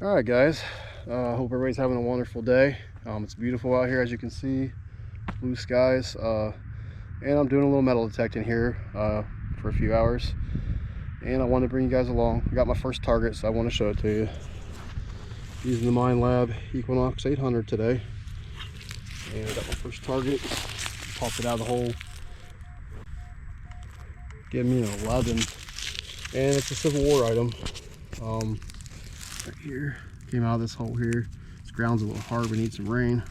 All right, guys. Hope everybody's having a wonderful day. It's beautiful out here, as you can see. Blue skies. And I'm doing a little metal detecting here for a few hours. And I wanted to bring you guys along. I got my first target, so I want to show it to you. Using the Mine Lab Equinox 800 today. And I got my first target. Popped it out of the hole. Gave me an 11. And it's a Civil War item. Right here. Came out of this hole here. This ground's a little hard. We need some rain.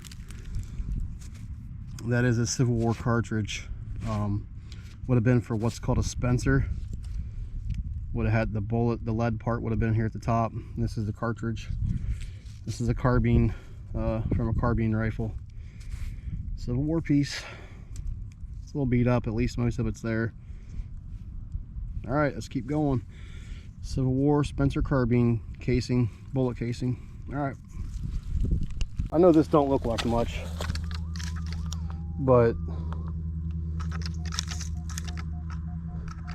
That is a Civil War cartridge. Would have been for what's called a Spencer. Would have had the bullet, the lead part would have been here at the top. This is the cartridge. This is a carbine from a carbine rifle. Civil War piece. It's a little beat up, at least most of it's there. All right, let's keep going. Civil War Spencer carbine casing, bullet casing. All right. I know this don't look like much, but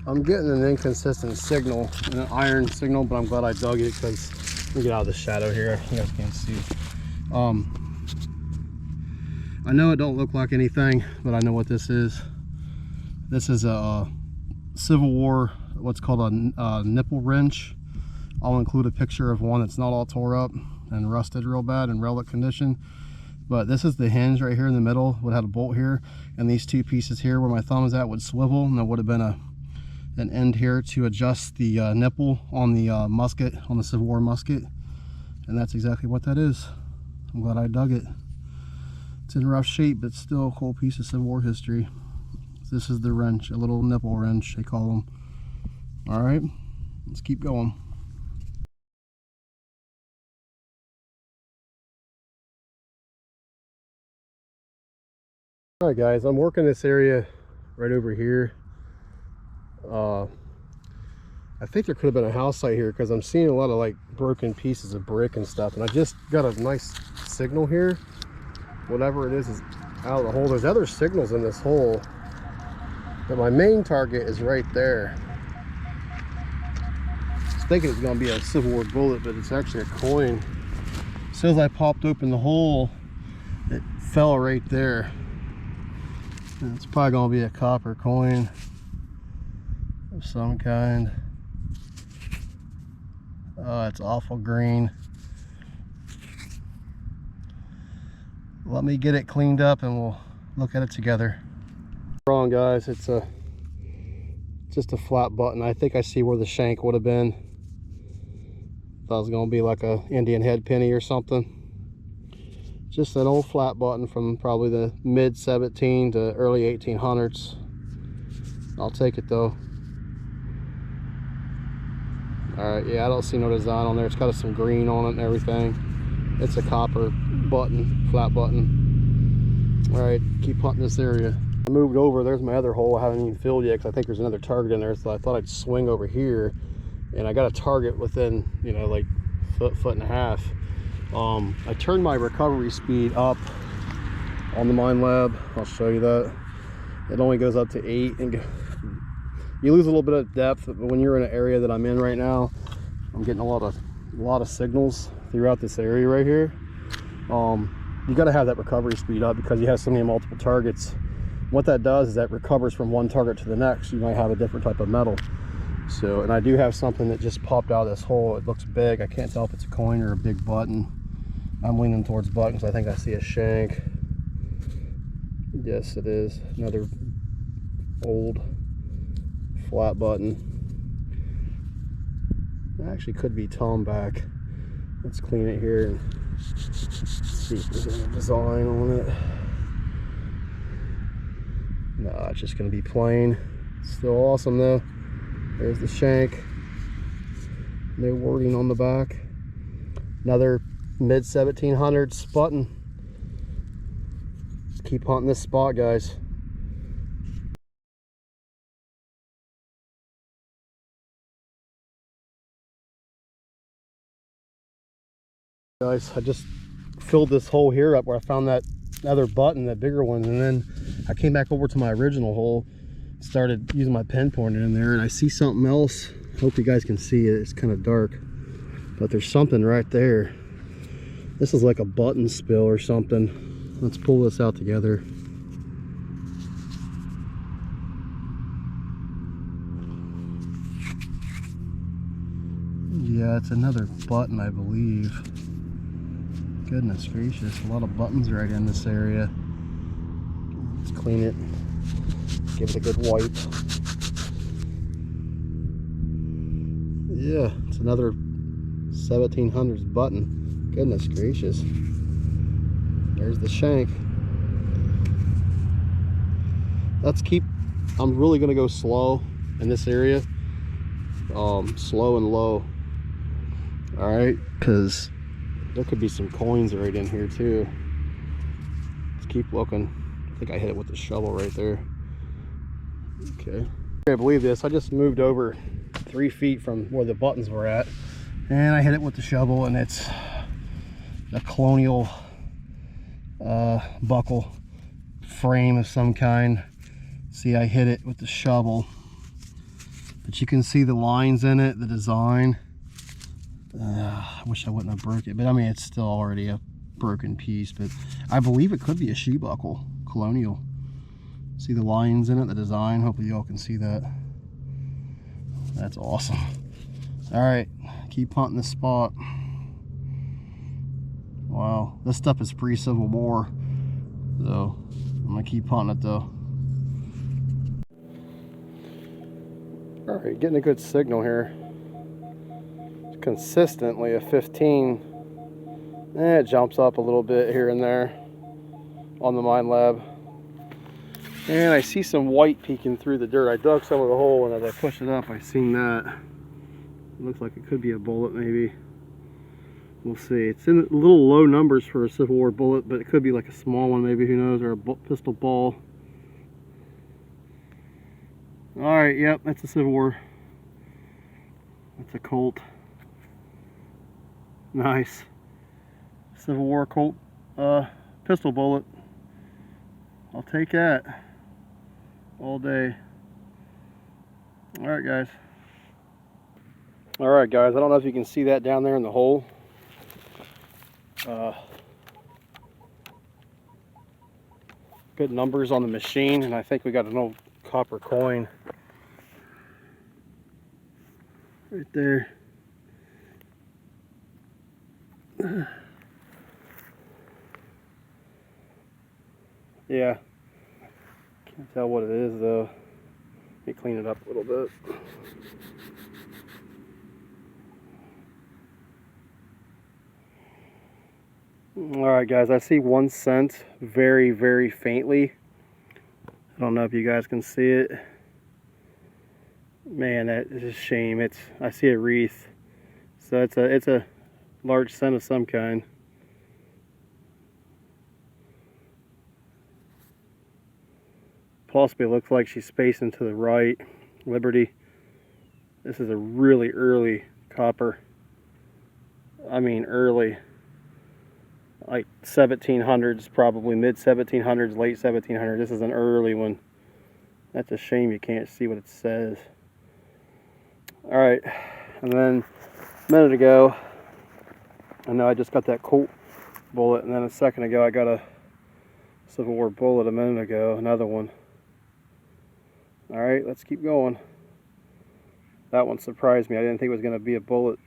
I'm getting an inconsistent signal, an iron signal, but I'm glad I dug it because let me get out of the shadow here. You guys can't see. I know it don't look like anything, but I know what this is. This is a Civil War, what's called a nipple wrench. I'll include a picture of one that's not all tore up and rusted real bad in relic condition. But this is the hinge right here in the middle. Would have a bolt here, and these two pieces here where my thumb is at would swivel, and there would have been an end here to adjust the nipple on the musket, on the Civil War musket. And that's exactly what that is. I'm glad I dug it. It's in rough shape, but still a cool piece of Civil War history. This is the wrench, a little nipple wrench, they call them. All right, let's keep going. All right, guys, I'm working this area right over here. I think there could have been a house site here because I'm seeing a lot of like broken pieces of brick and stuff, and I just got a nice signal here. Whatever it is out of the hole. There's other signals in this hole, but my main target is right there. I was thinking it's going to be a Civil War bullet, but it's actually a coin. As soon as I popped open the hole, it fell right there. And it's probably going to be a copper coin of some kind. Oh, it's awful green. Let me get it cleaned up and we'll look at it together. Wrong, guys, it's just a flat button. I think I see where the shank would have been. Thought it was gonna be like a Indian head penny or something. Just an old flat button from probably the mid 17 to early 1800s. I'll take it though. All right, yeah, I don't see no design on there. It's got some green on it and everything. It's a copper button, flat button. All right, keep hunting this area. I moved over. There's my other hole I haven't even filled yet because I think there's another target in there, so I thought I'd swing over here, and I got a target within, you know, like foot and a half. I turned my recovery speed up on the Mine Lab. I'll show you that. It only goes up to 8, and you lose a little bit of depth, but when you're in an area that I'm in right now, I'm getting a lot of signals throughout this area right here. You got to have that recovery speed up because you have so many multiple targets. What that does is that recovers from one target to the next. You might have a different type of metal. So, and I do have something that just popped out of this hole. It looks big. I can't tell if it's a coin or a big button. I'm leaning towards buttons. I think I see a shank. Yes, it is. Another old flat button. It actually could be tomback. Let's clean it here and see if there's any design on it. No, it's just going to be plain. Still awesome though. There's the shank. No wording on the back. Another mid 1700s button. Let's keep hunting this spot, guys. Guys, I just filled this hole here up where I found that other button, that bigger one, and then I came back over to my original hole, started using my pinpointer in there, and I see something else. Hope you guys can see it. It's kind of dark, but there's something right there. This is like a button spill or something. Let's pull this out together. Yeah, it's another button, I believe. Goodness gracious, a lot of buttons right in this area. Let's clean it. Give it a good wipe. Yeah, it's another 1700s button. Goodness gracious. There's the shank. I'm really gonna go slow in this area. Slow and low. Alright, because there could be some coins right in here too. Let's keep looking. I think I hit it with the shovel right there. Okay. I believe this. I just moved over 3 feet from where the buttons were at, and I hit it with the shovel, and it's a Colonial buckle frame of some kind. See, I hit it with the shovel, but you can see the lines in it, the design. I wish I wouldn't have broke it, but I mean, it's still already a broken piece, but I believe it could be a shoe buckle, Colonial. See the lines in it, the design. Hopefully y'all can see that. That's awesome. All right, keep hunting this spot. Wow, this stuff is pre-Civil War, so I'm gonna keep hunting it though. All right, getting a good signal here. Consistently a 15. It jumps up a little bit here and there on the Mind Lab. And I see some white peeking through the dirt. I dug some of the hole, and as I push it up, I seen that. It looks like it could be a bullet, maybe. We'll see. It's in a little low numbers for a Civil War bullet, but it could be like a small one, maybe, who knows, or a pistol ball. Alright, yep, that's a Civil War. That's a Colt. Nice. Civil War Colt pistol bullet. I'll take that all day. Alright guys. Alright guys, I don't know if you can see that down there in the hole. Good numbers on the machine, and I think we got an old copper coin right there. Yeah, can't tell what it is though. Let me clean it up a little bit. Alright guys, I see 1 cent very, very faintly. I don't know if you guys can see it. Man, that is a shame. I see a wreath. So it's a large cent of some kind. Possibly looks like she's spacing to the right. Liberty. This is a really early copper. I mean early. Like 1700s, probably mid 1700s, late 1700s. This is an early one. That's a shame you can't see what it says. Alright, and then a minute ago, I know I just got that Colt bullet, and then a second ago I got a Civil War bullet a minute ago, another one. Alright, let's keep going. That one surprised me. I didn't think it was going to be a bullet.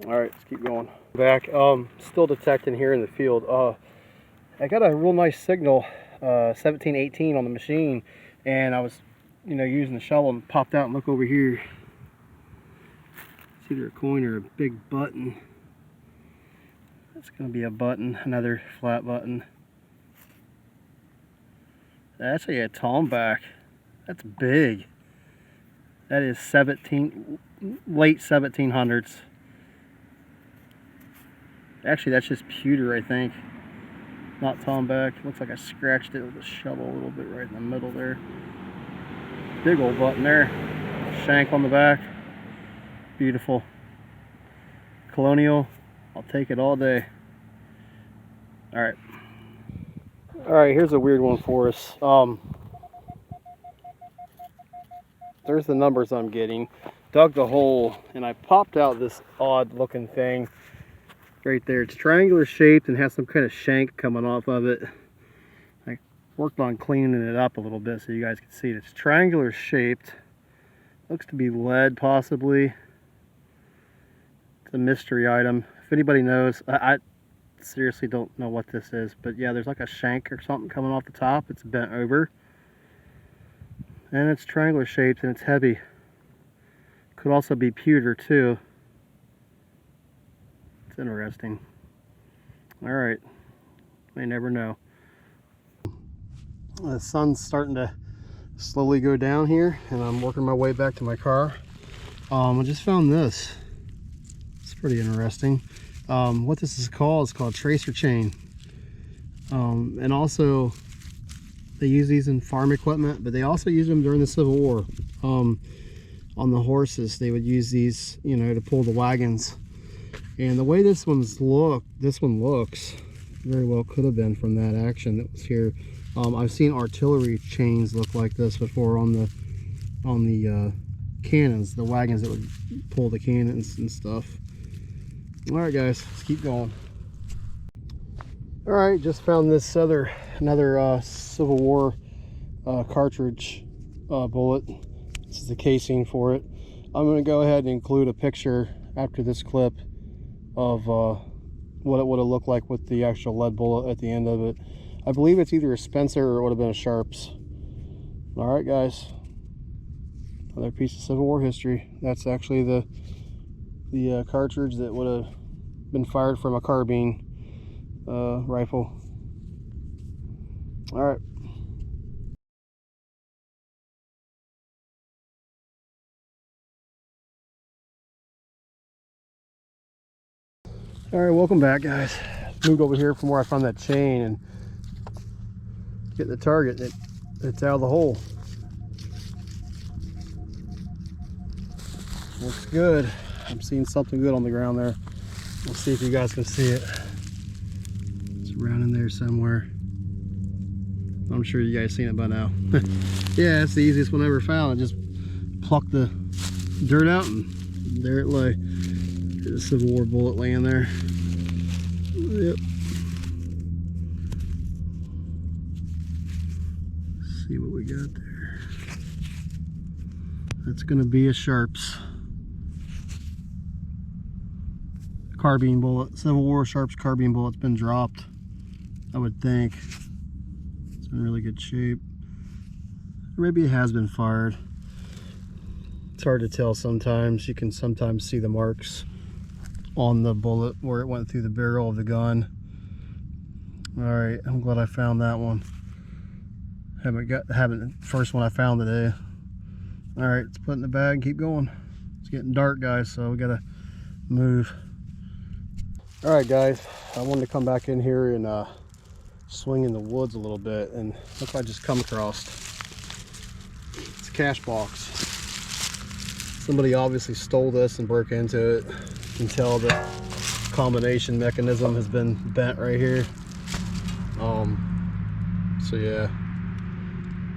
Alright, let's keep going. Back, still detecting here in the field. I got a real nice signal, 1718 on the machine, and I was, using the shovel and popped out and look over here. It's either a coin or a big button. That's going to be a button, another flat button. That's a tomback. That's big. That is late 1700s. Actually, that's just pewter, I think. Not tomback. Looks like I scratched it with a shovel a little bit right in the middle there. Big old button there. Shank on the back. Beautiful. Colonial. I'll take it all day. Alright. Alright, here's a weird one for us. There's the numbers I'm getting. dug the hole and I popped out this odd looking thing right there. It's triangular shaped and has some kind of shank coming off of it. I worked on cleaning it up a little bit so you guys can see it. It's triangular shaped. Looks to be lead possibly. It's a mystery item. If anybody knows, I seriously don't know what this is, but yeah, there's like a shank or something coming off the top. It's bent over and it's triangular shaped and it's heavy. Could also be pewter too. It's interesting. All right, may never know. The sun's starting to slowly go down here and I'm working my way back to my car. I just found this. It's pretty interesting. What this is called is called tracer chain. And also they use these in farm equipment, but they also use them during the Civil War. On the horses, they would use these, you know, to pull the wagons. And the way this one looks, very well could have been from that action that was here. I've seen artillery chains look like this before on the cannons, the wagons that would pull the cannons and stuff. All right, guys, let's keep going. All right, just found this another Civil War cartridge bullet. This is the casing for it. I'm going to go ahead and include a picture after this clip of what it would have looked like with the actual lead bullet at the end of it. I believe it's either a Spencer or it would have been a Sharps. All right, guys, another piece of Civil War history. That's actually the cartridge that would have been fired from a carbine rifle. All right. All right, welcome back, guys. Moved over here from where I found that chain and get the target. It's out of the hole. Looks good. I'm seeing something good on the ground there. We'll see if you guys can see it. It's around in there somewhere. I'm sure you guys seen it by now. Yeah, it's the easiest one I ever found. I just plucked the dirt out and there it lay. There's a Civil War bullet laying there. Yep. Let's see what we got there. That's gonna be a Sharps carbine bullet. Civil War Sharps carbine bullet's been dropped, I would think. It's in really good shape. Maybe it has been fired. It's hard to tell sometimes. You can sometimes see the marks on the bullet where it went through the barrel of the gun. All right, I'm glad I found that one. Haven't first one I found today. All right, let's put it in the bag and keep going. It's getting dark, guys, so we gotta move. All right, guys, I wanted to come back in here and swing in the woods a little bit, and look what I just come across. It's a cash box. Somebody obviously stole this and broke into it. You can tell the combination mechanism has been bent right here. So yeah,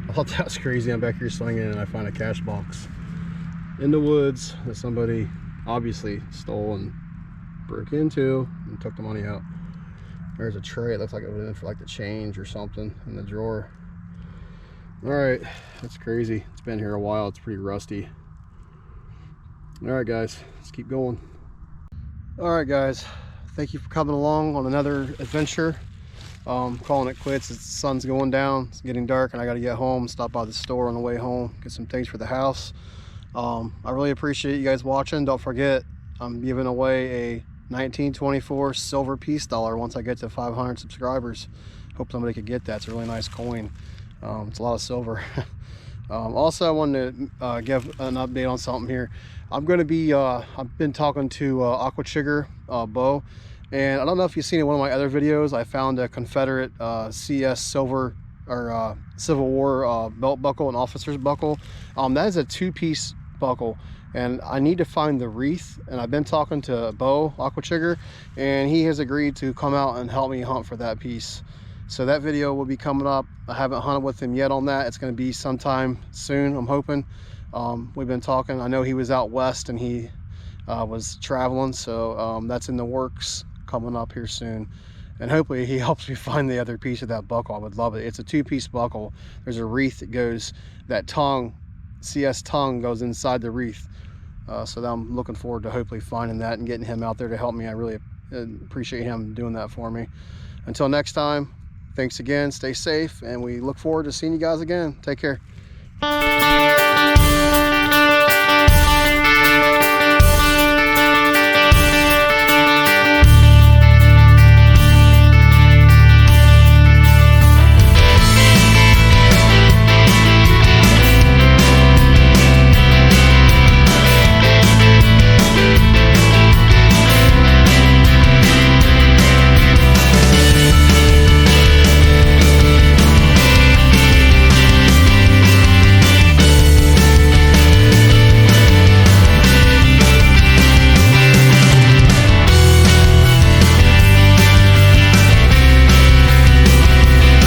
I thought that was crazy. I'm back here swinging and I find a cash box in the woods that somebody obviously stole and broke into and took the money out. There's a tray. It looks like it was in for like the change or something in the drawer. All right, that's crazy. It's been here a while. It's pretty rusty. All right, guys, let's keep going. All right, guys, thank you for coming along on another adventure. Calling it quits. The sun's going down, it's getting dark, and I got to get home, stop by the store on the way home, get some things for the house. I really appreciate you guys watching. Don't forget, I'm giving away a 1924 silver peace dollar once I get to 500 subscribers. Hope somebody could get that. It's a really nice coin. It's a lot of silver. Also, I wanted to give an update on something here. I'm going to be, I've been talking to Aqua Chigger Bo, and I don't know if you've seen in one of my other videos, I found a Confederate CS silver or Civil War belt buckle and officer's buckle. That is a two-piece buckle, and I need to find the wreath, and I've been talking to Bo, Aqua Chigger, and he has agreed to come out and help me hunt for that piece. So that video will be coming up. I haven't hunted with him yet on that. It's going to be sometime soon, I'm hoping. We've been talking. I know he was out west and he was traveling, so that's in the works, coming up here soon. And hopefully he helps me find the other piece of that buckle. I would love it. It's a 2-piece buckle. There's a wreath that goes, that tongue, CS tongue goes inside the wreath. So I'm looking forward to hopefully finding that and getting him out there to help me. I really appreciate him doing that for me. Until next time, thanks again, stay safe, and we look forward to seeing you guys again. Take care.